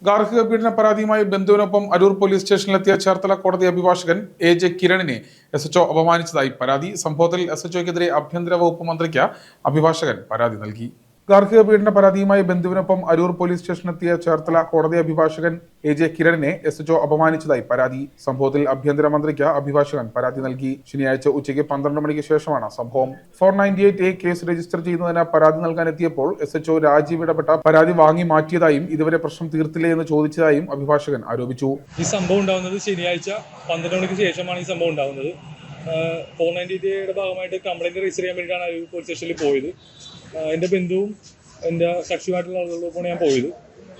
ഗാർഹിക പീഡന പരാതിയുമായി ബന്ധുവിനൊപ്പം അരൂർ പോലീസ് സ്റ്റേഷനിലെത്തിയ ചേർത്തല കോടതി അഭിഭാഷകൻ എ.ജെ. കിരണിനെ എസ്.എച്ച്.ഒ അപമാനിച്ചതായി പരാതി. സംഭവത്തിൽ എസ്.എച്ച്.ഒക്കെതിരെ ആഭ്യന്തര വകുപ്പ് മന്ത്രിക്ക് അഭിഭാഷകൻ പരാതി നൽകി. ഗാർഹിക പീഡന പരാതിയുമായി ബന്ധുവിനൊപ്പം അരൂർ പോലീസ് സ്റ്റേഷനിലെത്തിയ ചേർത്തല കോടതി അഭിഭാഷകൻ എ.ജെ. കിരണിനെ എസ്.എച്ച്.ഒ അപമാനിച്ചതായി പരാതി. സംഭവത്തിൽ ആഭ്യന്തര മന്ത്രിക്ക് അഭിഭാഷകൻ പരാതി നൽകി. ശനിയാഴ്ച ഉച്ചയ്ക്ക് 12 മണിക്ക് ശേഷമാണ് സംഭവം. 498A കേസ് രജിസ്റ്റർ ചെയ്യുന്നതിന് പരാതി നൽകാനെത്തിയപ്പോൾ എസ്.എച്ച്.ഒ രാജീവ് ഇടപെട്ട പരാതി വാങ്ങി മാറ്റിയതായും ഇതുവരെ പ്രശ്നം തീർത്തില്ലേ എന്ന് ചോദിച്ചതായും അഭിഭാഷകൻ ആരോപിച്ചു. ഈ സംഭവം ഉണ്ടാകുന്നത് ശനിയാഴ്ച 12 മണിക്ക് ശേഷമാണ് ഈ സംഭവം ഉണ്ടാകുന്നത്. 498A ഭാഗമായിട്ട് കംപ്ലൈന്റ് രജിസ്റ്റർ ചെയ്യാൻ വേണ്ടിയിട്ടാണ് അരൂർ പോലീസ് സ്റ്റേഷനിൽ പോയത്. എൻ്റെ ബന്ധുവും എൻ്റെ കക്ഷിയുമായിട്ടുള്ള ആളുകളോടൊപ്പമാണ് ഞാൻ പോയത്.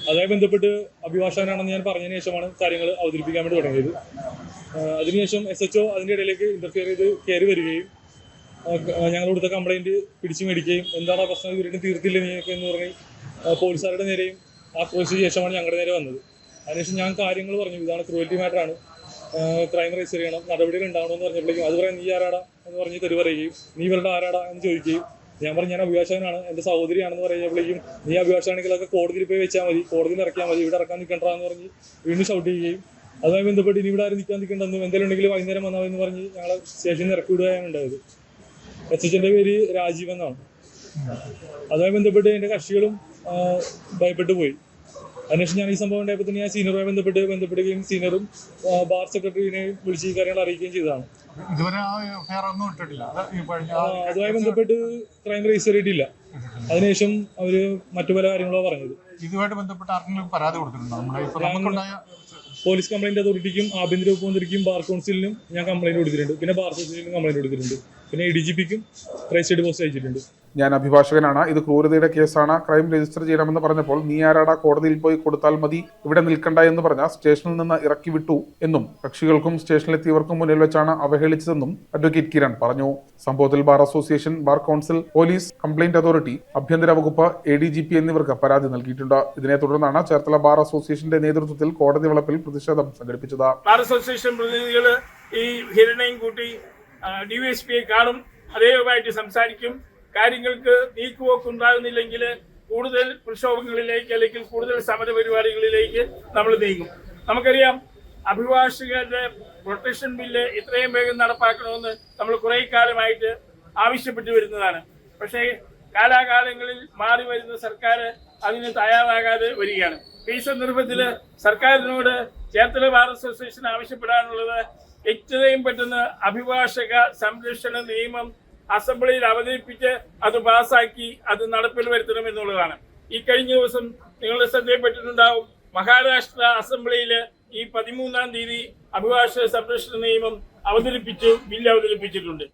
അതുമായി ബന്ധപ്പെട്ട് അഭിഭാഷകനാണെന്ന് ഞാൻ പറഞ്ഞതിന് ശേഷമാണ് കാര്യങ്ങൾ അവതരിപ്പിക്കാൻ വേണ്ടി തുടങ്ങിയത്. അതിനുശേഷം എസ്.എച്ച്.ഒ അതിൻ്റെ ഇടയിലേക്ക് ഇന്റർഫിയർ ചെയ്ത് കയറി വരികയും ഞങ്ങൾ കൊടുത്ത കംപ്ലൈന്റ് പിടിച്ചു മേടിക്കുകയും എന്താണ് ആ പ്രശ്നം ഇവരുടെ തീർത്തില്ല നീയൊക്കെ എന്ന് പറഞ്ഞ് പോലീസുകാരുടെ നേരെയും ആക്രോശിച്ച ശേഷമാണ് ഞങ്ങളുടെ നേരെ വന്നത്. അതിനുശേഷം ഞാൻ കാര്യങ്ങൾ പറഞ്ഞു, ഇതാണ് ക്രൂവൽറ്റി മാറ്ററാണ്, ക്രൈം രജിസ്റ്റർ ചെയ്യണം, നടപടികൾ ഉണ്ടാവണമെന്ന് പറഞ്ഞപ്പോഴേക്കും അത് പറയാൻ നീ ആരാടാ എന്ന് പറഞ്ഞ് തെറി പറയുകയും നീ ഇവരുടെ ആരാടാ എന്ന് ചോദിക്കുകയും ഞാൻ പറഞ്ഞു ഞാൻ അഭിഭാഷകനാണ്, എൻ്റെ സഹോദരിയാണെന്ന് പറയുമ്പോഴേക്കും നീ അഭിഭാഷകനാണെങ്കിലൊക്കെ കോടതിയിൽ പോയി വെച്ചാൽ മതി, കോടതിയിൽ ഇറക്കിയാൽ മതി, ഇവിടെ ഇറക്കാൻ നിൽക്കണ്ടെന്ന് പറഞ്ഞ് വീണ്ടും ഷൗട്ട് ചെയ്യുകയും അതുമായി ബന്ധപ്പെട്ട് ഇനി ഇവിടെ ആരും നിൽക്കാൻ നിൽക്കേണ്ടെന്നും എന്തെങ്കിലും ഉണ്ടെങ്കിൽ വൈകുന്നേരം വന്നാൽ എന്ന് പറഞ്ഞ് ഞങ്ങളെ സ്റ്റേഷനിൽ ഇറക്കി വിടുകയാണ് ഉണ്ടായത്. എസ്.എച്ച്.ന്റെ പേര് രാജീവ് എന്നാണ്. അതുമായി ബന്ധപ്പെട്ട് എൻ്റെ കക്ഷികളും ഭയപ്പെട്ടു പോയി. അതിനുശേഷം ഞാൻ ഈ സംഭവം ഉണ്ടായപ്പോൾ തന്നെ ഞാൻ സീനിയറുമായി ബന്ധപ്പെടുകയും സീനിയറും ബാർ സെക്രട്ടറിനെയും വിളിച്ച് ഈ കാര്യങ്ങൾ അറിയിക്കുകയും ചെയ്തതാണ്. അതുമായി ബന്ധപ്പെട്ട് ക്രൈം രജിസ്റ്റർ ചെയ്തിട്ടില്ല. അതിനുശേഷം അവര് മറ്റു പല കാര്യങ്ങളോ പറഞ്ഞത്. ഇതുമായിട്ട് ബന്ധപ്പെട്ട് ആർക്കെങ്കിലും പരാതി കൊടുത്തിട്ടുണ്ടോ? പോലീസ് കംപ്ലൈന്റ് അതോറിറ്റിക്കും ആഭ്യന്തര വകുപ്പ് മന്ത്രിക്കും ബാർ കൗൺസിലിനും ഞാൻ കംപ്ലൈന്റ് കൊടുത്തിട്ടുണ്ട്. പിന്നെ ബാർ അസോസിയേഷനും കംപ്ലൈന്റ് കൊടുത്തിട്ടുണ്ട്. പിന്നെ ADGPക്കും രജിസ്റ്റേർഡ് പോസ്റ്റ് അയച്ചിട്ടുണ്ട്. ഞാൻ അഭിഭാഷകനാണ്, ഇത് ക്രൂരതയുടെ കേസാണ്, ക്രൈം രജിസ്റ്റർ ചെയ്യണമെന്ന് പറഞ്ഞപ്പോൾ നീ ആരാടാ, കോടതിയിൽ പോയി കൊടുത്താൽ മതി, ഇവിടെ നിൽക്കണ്ട എന്ന് പറഞ്ഞ സ്റ്റേഷനിൽ നിന്ന് ഇറക്കി വിട്ടു എന്നും കക്ഷികൾക്കും സ്റ്റേഷനിലെത്തിയവർക്കും മുന്നിൽ വെച്ചാണ് അവഹേളിച്ചതെന്നും അഡ്വക്കേറ്റ് കിരൺ പറഞ്ഞു. സംഭവത്തിൽ bar association, bar council, police complaint authority, ആഭ്യന്തര വകുപ്പ്, ADGP എന്നിവർക്ക് പരാതി നൽകിയിട്ടുണ്ട്. ഇതിനെ തുടർന്നാണ് ചേർത്തല ബാർ അസോസിയേഷന്റെ നേതൃത്വത്തിൽ കോടതി വളപ്പിൽ പ്രതിഷേധം സംഘടിപ്പിച്ചത്. ബാർ അസോസിയേഷൻ പ്രതിനിധികൾ ഈ ഹിരണയും കൂട്ടി DYSPയെ കാണും, അദ്ദേഹവുമായിട്ട് സംസാരിക്കും. കാര്യങ്ങൾക്ക് നീക്കുപോക്കുണ്ടാകുന്നില്ലെങ്കിൽ കൂടുതൽ പ്രക്ഷോഭങ്ങളിലേക്ക് അല്ലെങ്കിൽ കൂടുതൽ സമര പരിപാടികളിലേക്ക് നമ്മൾ നീങ്ങും. നമുക്കറിയാം, അഭിഭാഷകരുടെ പ്രൊട്ടക്ഷൻ ബില്ല് എത്രയും വേഗം നടപ്പാക്കണമെന്ന് നമ്മൾ കുറേ കാലമായിട്ട് ആവശ്യപ്പെട്ടു വരുന്നതാണ്. പക്ഷേ കാലാകാലങ്ങളിൽ മാറി വരുന്ന സർക്കാർ അതിന് തയ്യാറാകാതെ വരികയാണ്. ഈ സന്ദർഭത്തിൽ സർക്കാരിനോട് ചേർത്തല ബാർ അസോസിയേഷൻ ആവശ്യപ്പെടാനുള്ളത് എത്രയും പെട്ടെന്ന് അഭിഭാഷക സംരക്ഷണ നിയമം അസംബ്ലിയിൽ അവതരിപ്പിച്ച് അത് പാസാക്കി അത് നടപ്പിൽ വരുത്തണമെന്നുള്ളതാണ്. ഈ കഴിഞ്ഞ ദിവസം നിങ്ങളുടെ ശ്രദ്ധയിൽപ്പെട്ടിട്ടുണ്ടാവും, മഹാരാഷ്ട്ര അസംബ്ലിയിൽ ഈ 13-ാം തീയതി അഭിഭാഷക സംരക്ഷണ നിയമം ബില്ല് അവതരിപ്പിച്ചിട്ടുണ്ട്.